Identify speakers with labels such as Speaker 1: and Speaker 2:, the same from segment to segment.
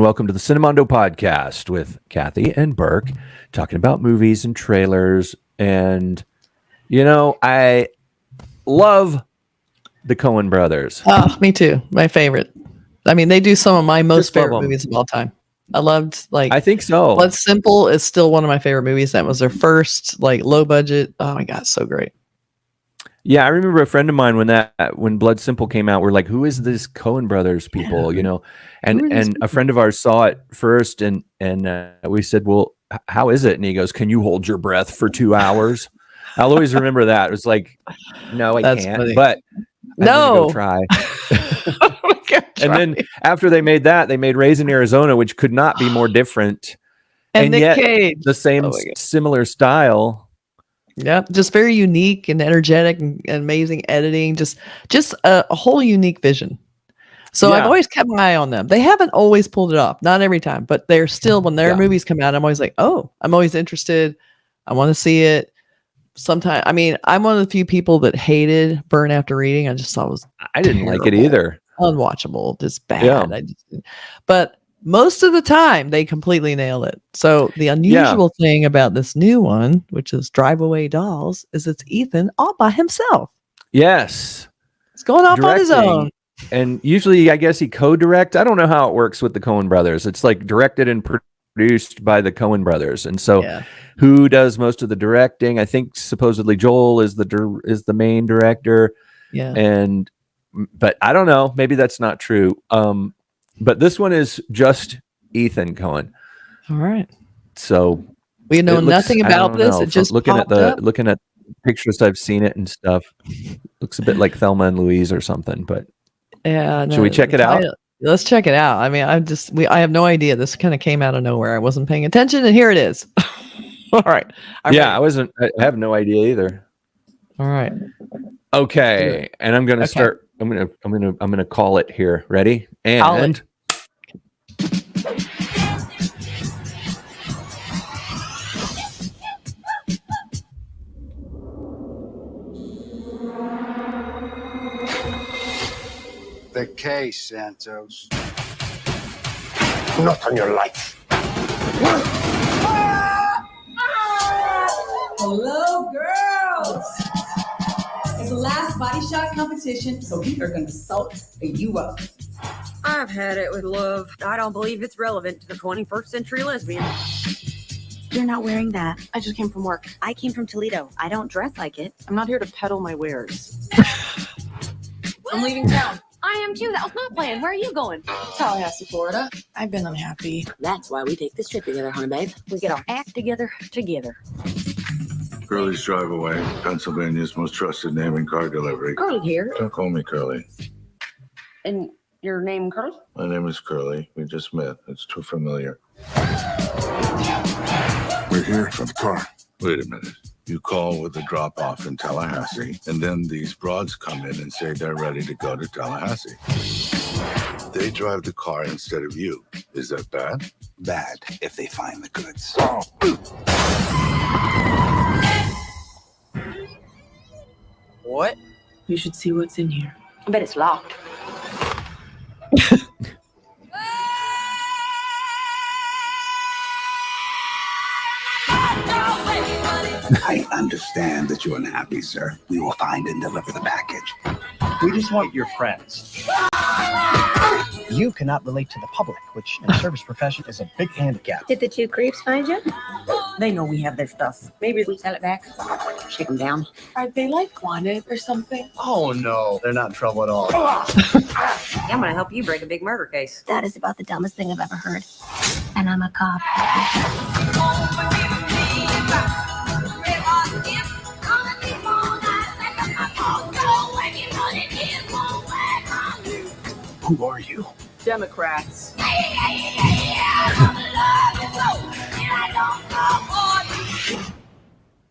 Speaker 1: welcome to the Cinemondo podcast with Kathy and Burk, talking about movies and trailers. And, I love the Coen brothers.
Speaker 2: Oh, me too. My favorite. I mean, they do some of my most favorite movies of all time. I loved,
Speaker 1: I think so.
Speaker 2: Blood Simple is still one of my favorite movies. That was their first, low budget. Oh my God, so great.
Speaker 1: Yeah, I remember a friend of mine when Blood Simple came out, we're like, who is this Coen brothers people, And a friend of ours saw it first and we said, well, how is it? And he goes, can you hold your breath for 2 hours? I'll always remember that. It was like, no, I can't.
Speaker 2: Funny.
Speaker 1: But I'm gonna go try. And then after they made that, they made Raising Arizona, which could not be more different.
Speaker 2: And Nick
Speaker 1: yet
Speaker 2: Cage.
Speaker 1: The same similar style.
Speaker 2: Yeah, just very unique and energetic and amazing editing. Just a whole unique vision. So I've always kept my eye on them. They haven't always pulled it off, not every time, but they're still, when their movies come out, I'm always like, oh, I'm always interested. I want to see it. Sometimes, I mean, I'm one of the few people that hated Burn After Reading. I just thought it was
Speaker 1: I didn't like it either.
Speaker 2: Unwatchable, just bad. Yeah. But most of the time, they completely nail it. So the unusual thing about this new one, which is Drive Away Dolls, is it's Ethan all by himself.
Speaker 1: Yes.
Speaker 2: It's going off on his own.
Speaker 1: And usually, I guess he co-directs. I don't know how it works with the Coen brothers. It's like directed and produced by the Coen brothers. And so who does most of the directing? I think supposedly Joel is the main director.
Speaker 2: Yeah.
Speaker 1: But I don't know. Maybe that's not true. But this one is just Ethan Coen.
Speaker 2: All right.
Speaker 1: So
Speaker 2: we know nothing about this. It just
Speaker 1: looking at pictures, I've seen it and stuff. Looks a bit like Thelma and Louise or something. But should we check it out?
Speaker 2: Let's check it out. I mean, I have no idea. This kind of came out of nowhere. I wasn't paying attention, and here it is. All right.
Speaker 1: I have no idea either.
Speaker 2: All right.
Speaker 1: Okay, and I'm gonna start. I'm gonna call it here. Ready? And
Speaker 3: the case, Santos.
Speaker 4: Not on your life.
Speaker 5: Hello, girls. It's the last body shot competition, so we are going to salt you up.
Speaker 6: I've had it with love. I don't believe it's relevant to the 21st century lesbian.
Speaker 7: You're not wearing that.
Speaker 6: I just came from work.
Speaker 7: I came from Toledo. I don't dress like it.
Speaker 6: I'm not here to peddle my wares.
Speaker 5: I'm leaving town.
Speaker 6: I am too. That was my plan. Where are you going?
Speaker 5: Tallahassee, Florida.
Speaker 7: I've been unhappy.
Speaker 6: That's why we take this trip together, honey babe. We get our act together.
Speaker 4: Curly's Drive Away, Pennsylvania's most trusted name in car delivery.
Speaker 6: Curly here.
Speaker 4: Don't call me Curly.
Speaker 6: And your name, Curly?
Speaker 4: My name is Curly. We just met. It's too familiar. We're here for the car. Wait a minute. You call with a drop-off in Tallahassee, and then these broads come in and say they're ready to go to Tallahassee. They drive the car instead of you. Is that bad?
Speaker 3: Bad if they find the goods.
Speaker 6: What?
Speaker 7: You should see what's in here.
Speaker 6: I bet it's locked.
Speaker 3: I understand that you're unhappy, sir. We will find and deliver the package.
Speaker 8: We just want your friends. You cannot relate to the public, which in the service profession is a big handicap.
Speaker 7: Did the two creeps find you?
Speaker 6: They know we have their stuff. Maybe we sell it back. Shake them down.
Speaker 7: Are they wanted or something?
Speaker 8: Oh no, they're not in trouble at all.
Speaker 6: I'm going to help you break a big murder case.
Speaker 7: That is about the dumbest thing I've ever heard. And I'm a cop.
Speaker 8: Who are you?
Speaker 6: Democrats.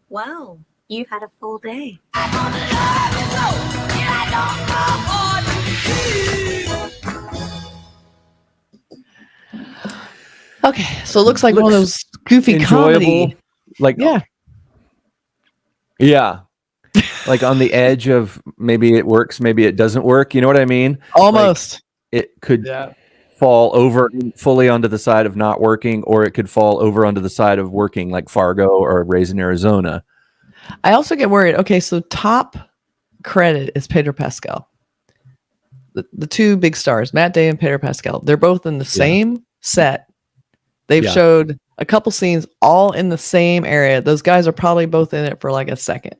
Speaker 7: Wow, you've had a full day.
Speaker 2: Okay, so it looks like one of those goofy comedy.
Speaker 1: Yeah. Like on the edge of maybe it works, maybe it doesn't work. You know what I mean?
Speaker 2: Almost.
Speaker 1: Like it could.
Speaker 2: Yeah.
Speaker 1: fall over fully onto the side of not working, or it could fall over onto the side of working, like Fargo or Raising Arizona.
Speaker 2: I also get worried. Okay, so top credit is Pedro Pascal. The two big stars, Matt Damon and Pedro Pascal. They're both in the same set. They've showed a couple scenes all in the same area. Those guys are probably both in it for like a second.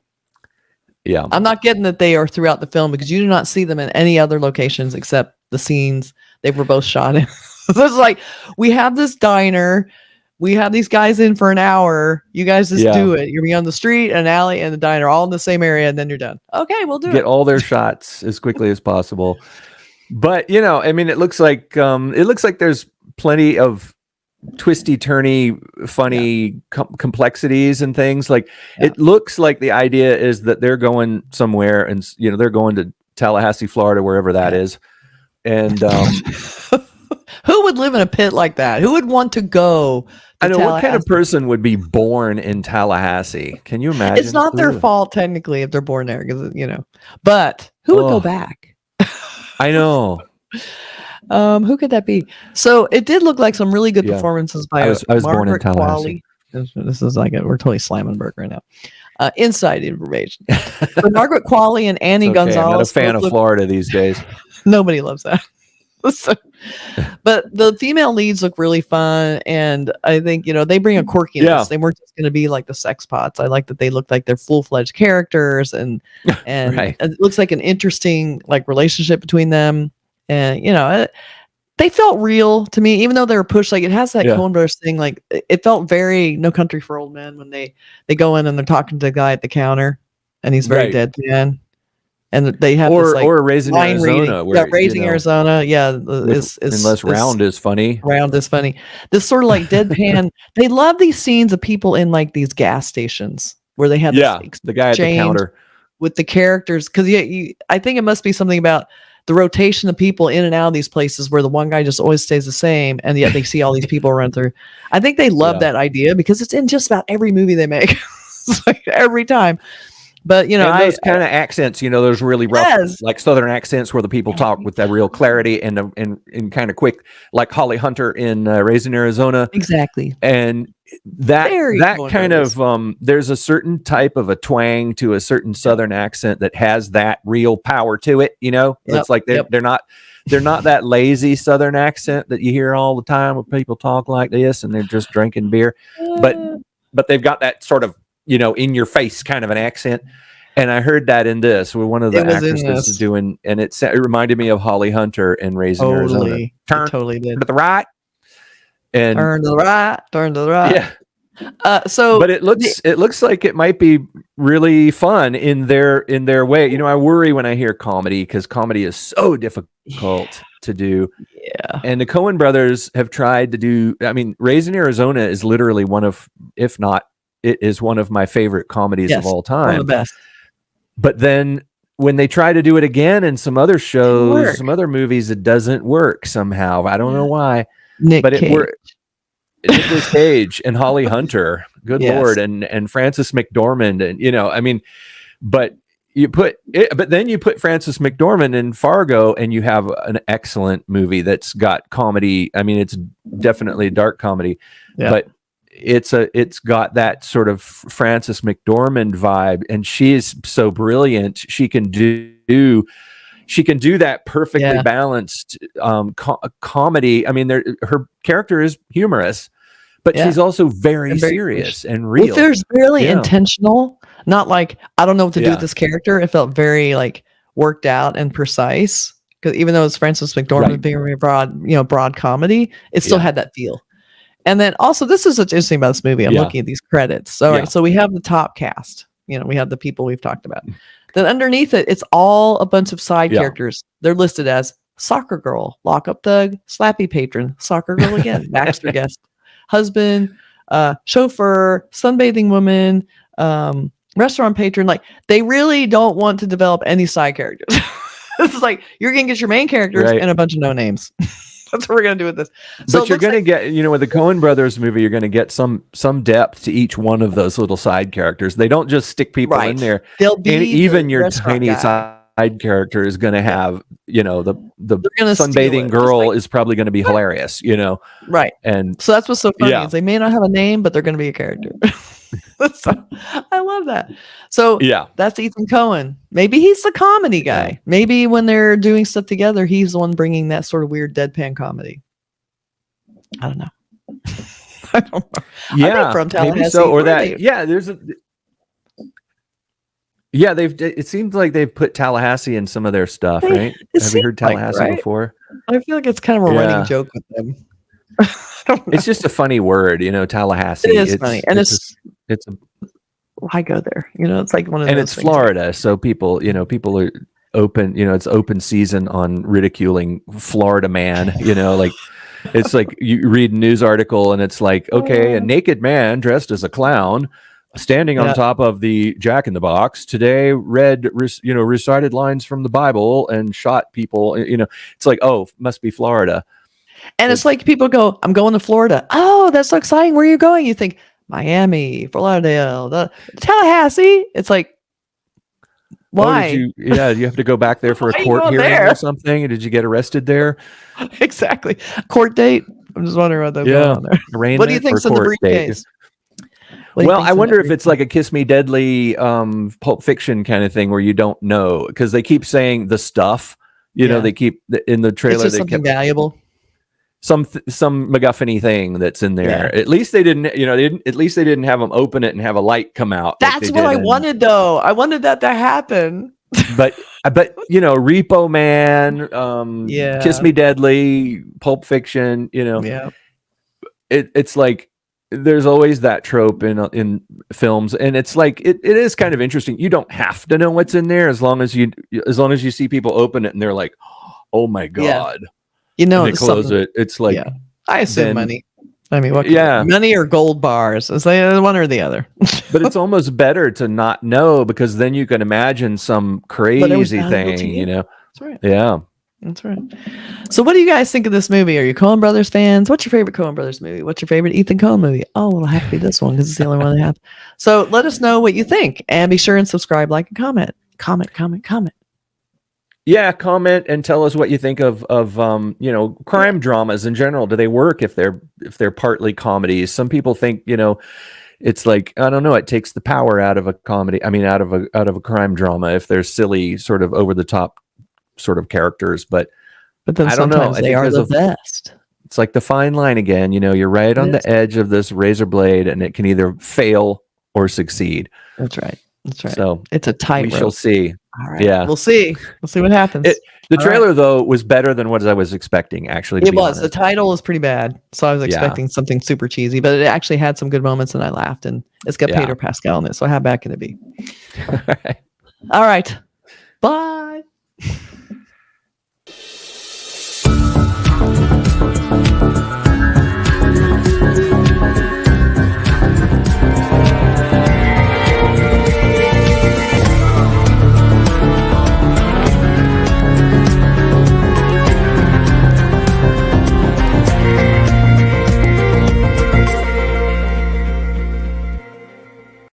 Speaker 1: Yeah.
Speaker 2: I'm not getting that they are throughout the film because you do not see them in any other locations except the scenes they were both shot in. So it's like, we have this diner. We have these guys in for an hour. You guys just do it. You're be on the street, an alley, and the diner, all in the same area, and then you're done. Okay, we'll do it.
Speaker 1: Get all their shots as quickly as possible. But, you know, I mean, it looks like there's plenty of twisty turny funny complexities and things. Like it looks like the idea is that they're going somewhere, and you know, they're going to Tallahassee, Florida, wherever that is. And
Speaker 2: who would live in a pit like that? Who would want to go?
Speaker 1: I know, what kind of person would be born in Tallahassee? Can you imagine?
Speaker 2: It's not their fault technically if they're born there, because you know. But who would go back?
Speaker 1: I know.
Speaker 2: Who could that be? So it did look like some really good performances by
Speaker 1: I was born in
Speaker 2: Qualley.
Speaker 1: Tallahassee.
Speaker 2: This is like we're totally slamming Burk right now. Inside information. So Margaret Qualley and Annie Gonzalez.
Speaker 1: I'm not a fan of Florida these days.
Speaker 2: Nobody loves that. So, but the female leads look really fun, and I think, you know, they bring a quirkiness.
Speaker 1: Yeah.
Speaker 2: They weren't just going to be like the sex pots. I like that they look like they're full-fledged characters, and
Speaker 1: Right.
Speaker 2: it looks like an interesting like relationship between them. And you know, they felt real to me, even though they were pushed. Like it has that Coen Brothers thing. Like it felt very No Country for Old Men when they go in and they're talking to the guy at the counter, and he's very deadpan. And they have this, like,
Speaker 1: or Raising Arizona, where,
Speaker 2: Raising Arizona,
Speaker 1: unless Round is funny.
Speaker 2: Round is funny. This sort of like deadpan. They love these scenes of people in like these gas stations where they have
Speaker 1: the guy at the counter
Speaker 2: with the characters, because I think it must be something about the rotation of people in and out of these places where the one guy just always stays the same, and yet they see all these people run through. I think they love that idea because it's in just about every movie they make. It's like every time. But you know,
Speaker 1: and those kind of accents, you know, those really rough, like Southern accents where the people talk with that real clarity and kind of quick, like Holly Hunter in Raising Arizona.
Speaker 2: Exactly.
Speaker 1: And that kind of there's a certain type of a twang to a certain Southern accent that has that real power to it. You know, it's like they're not that lazy Southern accent that you hear all the time when people talk like this and they're just drinking beer, but they've got that sort of, you know, in your face kind of an accent. And I heard that in this where one of the actresses is doing, and it reminded me of Holly Hunter in Raising Arizona.
Speaker 2: Totally did.
Speaker 1: To the right. And
Speaker 2: turn to the right, turn to the right.
Speaker 1: Yeah.
Speaker 2: But
Speaker 1: it looks like it might be really fun in their way. You know, I worry when I hear comedy because comedy is so difficult to do.
Speaker 2: Yeah.
Speaker 1: And the Coen brothers have tried to do, I mean, Raising Arizona is literally one of, if not, it is one of my favorite comedies of all time.
Speaker 2: One of the best.
Speaker 1: But then when they try to do it again in some other shows, some other movies, it doesn't work somehow. I don't know why. It worked. Nicolas Cage and Holly Hunter, good Lord, and Frances McDormand, and you know, I mean, but then you put Frances McDormand in Fargo, and you have an excellent movie that's got comedy. I mean, it's definitely a dark comedy, but it's got that sort of Frances McDormand vibe, and she is so brilliant. She can do that perfectly balanced comedy. I mean, her character is humorous, but she's also very serious and real.
Speaker 2: Well, there's really intentional, not like, I don't know what to do with this character. It felt very like worked out and precise, because even though it's Frances McDormand being very broad comedy, it still had that feel. And then also, this is what's interesting about this movie. I'm looking at these credits. So we have the top cast. You know, we have the people we've talked about. Then underneath it, it's all a bunch of side characters. They're listed as soccer girl, lockup thug, slappy patron, soccer girl again, Baxter guest, husband, chauffeur, sunbathing woman, restaurant patron. Like, they really don't want to develop any side characters. It's like, you're going to get your main characters and a bunch of no names. That's what we're going to do with this. So
Speaker 1: but you're going to get, you know, with the Coen brothers movie, you're going to get some depth to each one of those little side characters. They don't just stick people in there.
Speaker 2: They'll be
Speaker 1: even your tiny
Speaker 2: side
Speaker 1: character is going to have, the
Speaker 2: gonna steal
Speaker 1: sunbathing
Speaker 2: it,
Speaker 1: girl is probably going to be hilarious,
Speaker 2: right.
Speaker 1: and
Speaker 2: So that's what's so funny
Speaker 1: Yeah.
Speaker 2: is they may not have a name, but they're going to be a character. So, I love that. So
Speaker 1: yeah,
Speaker 2: that's Ethan Coen. Maybe he's the comedy guy.
Speaker 1: Yeah.
Speaker 2: Maybe when they're doing stuff together, he's the one bringing that sort of weird deadpan comedy. I don't know. I don't know. Are
Speaker 1: yeah,
Speaker 2: they from
Speaker 1: maybe
Speaker 2: Tallahassee?
Speaker 1: so, or
Speaker 2: Where are
Speaker 1: that,
Speaker 2: they?
Speaker 1: yeah, it seems like they've put Tallahassee in some of their stuff, right?
Speaker 2: It
Speaker 1: Have you heard
Speaker 2: seems like,
Speaker 1: Tallahassee
Speaker 2: right?
Speaker 1: before?
Speaker 2: I feel like it's kind of a
Speaker 1: Yeah.
Speaker 2: running joke with them. I don't know.
Speaker 1: It's just a funny word, Tallahassee.
Speaker 2: It is funny, and it's why go there? It's like one of
Speaker 1: and
Speaker 2: those
Speaker 1: it's
Speaker 2: things.
Speaker 1: Florida, so people are open. It's open season on ridiculing Florida man. Like it's like you read a news article and it's like, okay, a naked man dressed as a clown standing on top of the Jack in the Box today read recited lines from the Bible and shot people. It's like, oh, must be Florida.
Speaker 2: And it's like people go, I'm going to Florida. Oh, that's so exciting. Where are you going? You think Miami, Fort Lauderdale, Tallahassee. It's like, why?
Speaker 1: You have to go back there for a
Speaker 2: Why are you
Speaker 1: court
Speaker 2: going
Speaker 1: hearing
Speaker 2: there?
Speaker 1: or something. Did you get arrested there?
Speaker 2: Exactly. Court date. I'm just wondering what they're going on there.
Speaker 1: Arraignment
Speaker 2: What do you think's
Speaker 1: or
Speaker 2: in the
Speaker 1: court date?
Speaker 2: briefcase?
Speaker 1: Well, I wonder if it's like a Kiss Me Deadly Pulp Fiction kind of thing where you don't know, because they keep saying the stuff, they keep in the trailer.
Speaker 2: It's just
Speaker 1: they
Speaker 2: something
Speaker 1: kept
Speaker 2: valuable.
Speaker 1: some MacGuffin-y thing that's in there.
Speaker 2: Yeah.
Speaker 1: At least they didn't, at least they didn't have them open it and have a light come out. like
Speaker 2: That's
Speaker 1: they
Speaker 2: what
Speaker 1: did
Speaker 2: I wanted, though. I wanted that to happen.
Speaker 1: But Repo Man,
Speaker 2: Yeah.
Speaker 1: Kiss Me Deadly, Pulp Fiction,
Speaker 2: Yeah.
Speaker 1: it's like there's always that trope in films, and it's like it is kind of interesting. You don't have to know what's in there as long as you see people open it and they're like, oh my god,
Speaker 2: and they
Speaker 1: it's close it. It's like,
Speaker 2: I assume money. I mean, what?
Speaker 1: Yeah.
Speaker 2: Money or gold bars? It's like one or the other.
Speaker 1: but it's almost better to not know, because then you can imagine some crazy thing,
Speaker 2: That's right.
Speaker 1: Yeah.
Speaker 2: That's right. So what do you guys think of this movie? Are you Coen Brothers fans? What's your favorite Coen Brothers movie? What's your favorite Ethan Coen movie? Oh, well, it'll have to be this one because it's the only one they have. So let us know what you think, and be sure and subscribe, like, and comment. Comment.
Speaker 1: Yeah, comment and tell us what you think of crime dramas in general. Do they work if they're partly comedies? Some people think, it's like, I don't know, it takes the power out of a comedy. I mean, out of a crime drama if they're silly, sort of over the top sort of characters. But
Speaker 2: then
Speaker 1: I don't know.
Speaker 2: sometimes they are the best.
Speaker 1: It's like the fine line again. You're right on the edge of this razor blade, and it can either fail or succeed.
Speaker 2: That's right.
Speaker 1: So
Speaker 2: it's a tight.
Speaker 1: We shall see.
Speaker 2: All right.
Speaker 1: Yeah,
Speaker 2: we'll see. We'll see what happens.
Speaker 1: The trailer, though, was better than what I was expecting, actually.
Speaker 2: It was. The title is pretty bad. So I was expecting something super cheesy, but it actually had some good moments, and I laughed. And it's got Peter Pascal in it. So how bad can it be? All right. Bye.